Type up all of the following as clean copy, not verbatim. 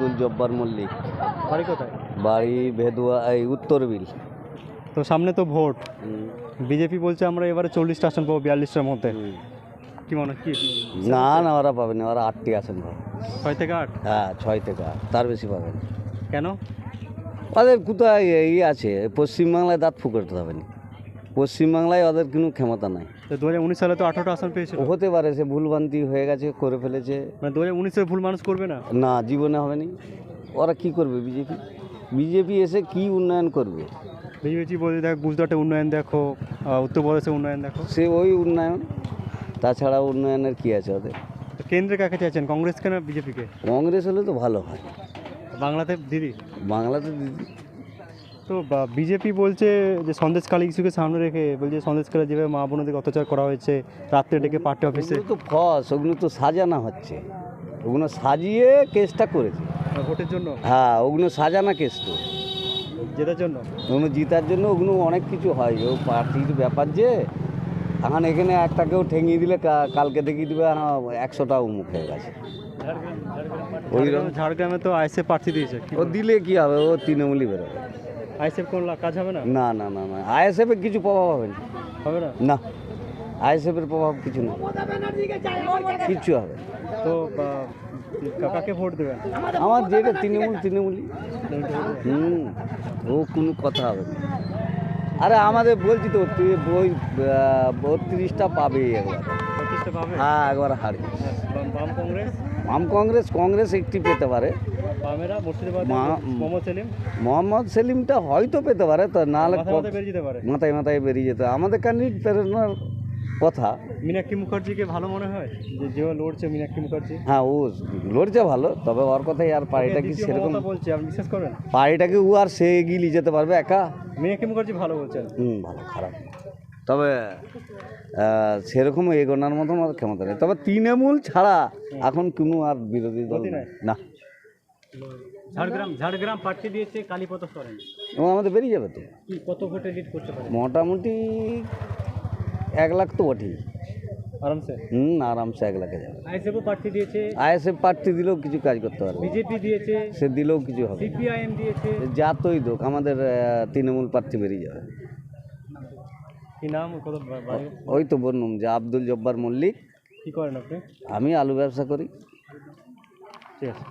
আব্দুল জব্বার মল্লিক। বাড়ি কোথায়? বাড়ি ভেদুয়া, এই উত্তরবিল। তো সামনে তো ভোট, বিজেপি বলছে আমরা এবারে 40টা আসন পাবো 42টার মধ্যে। কি মনে কি? না না, ওরা পাবে না, ওরা 8টি আসন পাবে। 6 থেকে 8? হ্যাঁ, 6 থেকে 8, তার বেশি পাবে না। কেন? ওদের কোথায় এই আছে, পশ্চিমবাংলায় দাঁত ফুকরতে হবে না, পশ্চিমবাংলায় ওদের কোনো ক্ষমতা নাই। তো 2019 সালে তো 18টা আসন পেয়েছিল। হতে পারে সে ভুলভ্রান্তি হয়ে গেছে, করে ফেলেছে। মানে 2019-এর ভুল মানুষ করবে না? না, জীবনে হবে না। ওরা কি করবে? বিজেপি এসে কি উন্নয়ন করবে? বিজেপি বলে দেখ, গুজরাটে উন্নয়ন দেখো, উত্তরপ্রদেশে উন্নয়ন দেখো। সে ওই উন্নয়ন, তাছাড়া উন্নয়নের কি আছে ওদের? তো কেন্দ্রে কাকে চাইছেন, কংগ্রেসকে না বিজেপিকে? কংগ্রেস হলে তো ভালো হয়। বাংলাতে দিদি? বাংলাতে দিদি। তো বিজেপি বলছে যে সন্দেশখালী ইস্যুকে সামনে রেখে বলছে সন্দেশখালী যেভাবে মা বোনদের অত্যাচার করা হয়েছে, রাত্রে ডেকে পার্টি অফিসে। ওগুলো তো ফস, ওগুলো তো সাজানো হচ্ছে, ওগুলো সাজিয়ে কেসটা করেছে। ভোটের জন্য? হ্যাঁ, ওগুলো সাজানো কেস তো, জেতার জন্য। ওগুলো জিতার জন্য ওগুলো অনেক কিছু হয়। ও পার্টির ব্যাপার যে এখন এখানে একটাকেও ঠেঙিয়ে দিলে কালকে দেখিয়ে দিবে 100টা উমুক হয়ে গেছে। ঝাড়গ্রামে তো আইএসএফ প্রার্থী দিয়েছে, ও দিলে কি হবে? ও তৃণমূলই বেরোবে। আইএসএফ কোন কাজ হবে না? না না না না, আইএসএফের কিছু প্রভাব হবে না। হবে না? না, আইএসএফের প্রভাব কিছু না, কিচ্ছু হবে। তো কাকে ভোট দেবেন? আমার যেটা তৃণমূলই। ও কোনো কথা হবে না। আরে আমাদের বলছি তো, ওই 32টা পাবে একবার। 25টা পাবে? হ্যাঁ, একবার হারবে। বাম কংগ্রেস? কংগ্রেস একটি পেতে পারে। বামেরা মুর্শিদাবাদ মোহাম্মদ সেলিমটা হয়তো পেতে পারে, তো নাহলে বেরিয়ে যেতে পারে, মাথায় বেরিয়ে যেতে। আমাদের ক্যান্ডিডেট পেরোনোর কথা। মীনাক্ষী মুখার্জিকে ভালো মনে হয় যে লড়ছে মীনাক্ষী মুখার্জি? হ্যাঁ, ও লড়ছে ভালো, তবে ওর কথাই আর পার্টিটা কি সেরকম বলছে, আপনি বিশ্বাস করেন? পার্টিটাকে ও আর সে এগিয়ে নিয়ে যেতে পারবে একা? মীনাক্ষী মুখার্জি ভালো বলছেন? ভালো খারাপ, তবে সেরকম এগোনোর মতন আর ক্ষমতা নেই। তবে তৃণমূল ছাড়া এখন কোনো আর বিরোধী দল না। ঝাড়গ্রাম প্রার্থী দিয়েছে কালীপদ সরেন, এবং আমাদের বেরিয়ে যাবে তো। কত ভোটে লিড করতে পারে? মোটামুটি 1 লাখ তো বটেই, আরামসে। আরামসে 1 লাখে যাবে। আইএসএফ প্রার্থী দিয়েছে, আইএসএফ প্রার্থী দিলেও কিছু কাজ করতে পারবে। বিজেপি দিয়েছে, সে দিলেও কিছু হবে। সিপিআইএম দিয়েছে, যাতই দোক, আমাদের তৃণমূল প্রার্থী বেরিয়ে যাবে। কি নাম? ওই তো বললাম যে আব্দুল জব্বার মল্লিক। কি করেন আপনি? আমি আলু ব্যবসা করি। ঠিক আছে।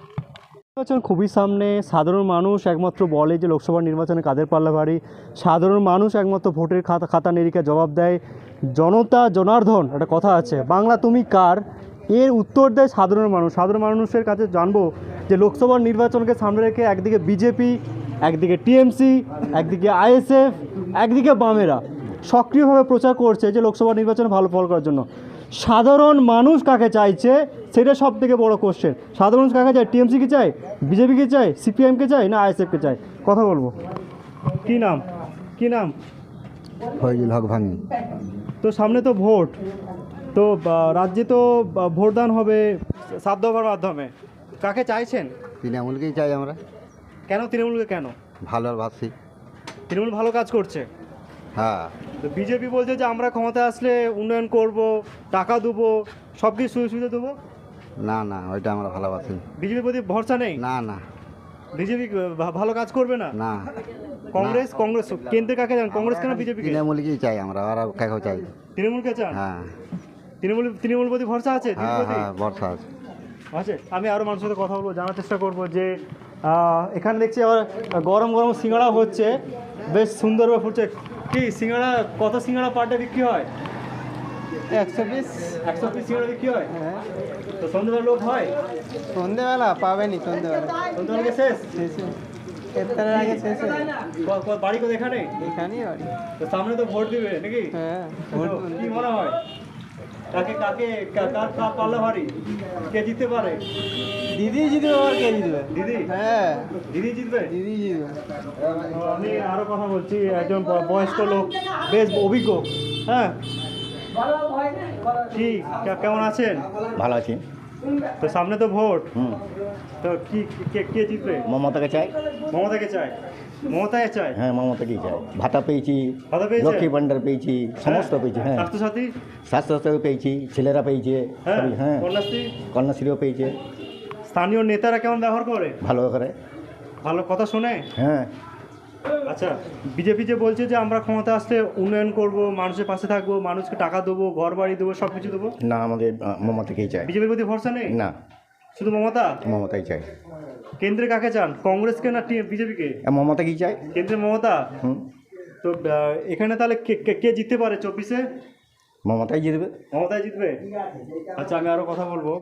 নির্বাচন খুবই সামনে, সাধারণ মানুষ একমাত্র বলে যে লোকসভা নির্বাচনে কাদের পাল্লা ভারী। সাধারণ মানুষ একমাত্র ভোটের খাতা নিরীক্ষা জবাব দেয়। জনতা জনার্দন একটা কথা আছে, বাংলা তুমি কার, এর উত্তর দেয় সাধারণ মানুষ। সাধারণ মানুষের কাছে জানবো যে লোকসভা নির্বাচনকে সামনে রেখে একদিকে বিজেপি, একদিকে টিএমসি, একদিকে আইএসএফ, একদিকে বামেরা সক্রিয়ভাবে প্রচার করছে যে লোকসভা নির্বাচনে ভালো ফল করার জন্য। সাধারণ মানুষ কাকে চাইছে সেটা সব থেকে বড় কোশ্চেন। সাধারণ মানুষ কাকে চায়? টিএমসিকে চায়, বিজেপিকে চায়, সিপিএমকে চায়, না আইএসএফকে চায়? কথা বলবো। কি নাম? ফয়জুল হক ভাঙি। তো সামনে তো ভোট, তো রাজ্যে তো ভোটদান হবে 7 দফার মাধ্যমে, কাকে চাইছেন? তৃণমূলকেই চাই আমরা। কেন তৃণমূলকে? কেন? ভালো ভাবছি। তৃণমূল ভালো কাজ করছে। হ্যাঁ। তো বিজেপি বলছে যে আমরা ক্ষমতায় আসলে উন্নয়ন করব, টাকা দেবো, সব কিছু সুযোগ সুবিধা দেবো। না না, ওইটা আমরা ভালোবাসি। বিজেপির প্রতি ভরসা নেই? না না, বিজেপি ভালো কাজ করবে না? না। কংগ্রেস কেন্দ্রে কাকে চান? কংগ্রেস কেন বিজেপি? তৃণমূলকেই চাই আমরা, আর কাকেও চাই। তৃণমূলকে চান? হ্যাঁ। তৃণমূল প্রতি ভরসা আছে? হ্যাঁ, ভরসা আছে। আমি আরও মানুষের সাথে কথা বলবো, জানার চেষ্টা করবো যে এখানে দেখছি আবার গরম সিঙ্গাড়া হচ্ছে, বেশ সুন্দরভাবে ফুটছে। কি সিঙ্গাড়া, কত সিঙ্গাড়া পার ডে বিক্রি হয়? 120 100 পিস সিঙ্গাড়া বিক্রি হয়। তো সন্ধ্যেবেলা লোক হয়? সন্ধ্যেবেলা পাবেনি, সন্ধ্যেবেলা শেষ? এর আগে শেষে। বাড়ি কোথায়? এখানেই বাড়ি। তো সামনে তো ভোট দিবে নাকি? হ্যাঁ। কি মনে হয় কার পাল্লা ভারী, কে জিততে পারে? দিদি জিতবে, আর কে জিতবে? দিদি? হ্যাঁ, দিদি জিতবে। আমি আরো কথা বলছি, একজন বয়স্ক লোক, বেশ অভিজ্ঞ। হ্যাঁ, কি কেমন আছেন? ভালো আছি। তো সামনে তো ভোট, তো কি কে জিতবে? মমতাকে চাই। মমতাকে চাই? হ্যাঁ, মমতাকেই চাই। ভাতা পেয়েছি, ভাতা পেয়েছেন? লক্ষ্মী ভান্ডার পেয়েছি, সমস্ত পেয়েছি। হ্যাঁ, স্বাস্থ্যসাথী পেয়েছি, ছেলেরা পেয়েছে। সবই, হ্যাঁ, কন্যাশ্রী? কন্যাশ্রীও পেয়েছে। স্থানীয় নেতারা কেমন ব্যবহার করে? ভালো করে। ভালো কথা শোনে? হ্যাঁ। আচ্ছা, বিজেপি যে বলছে যে আমরা ক্ষমতা আসলে উন্নয়ন করব, মানুষের পাশে থাকবো, মানুষকে টাকা দেবো, ঘর বাড়ি দেবো, সব কিছু দেবো, না, আমাদের মমতাকেই চাই। বিজেপির প্রতি ভরসা নেই? না, শুধু মমতা? মমতাই চাই। কেন্দ্রে কাকে চান, কংগ্রেসকে না বিজেপিকে? মমতাকেই চাই। কেন্দ্রে মমতা। হুম। তো এখানে তাহলে কে জিততে পারে 24-এ? মমতাই জিতবে। মমতাই জিতবে। আচ্ছা, আমি আরো কথা বলবো।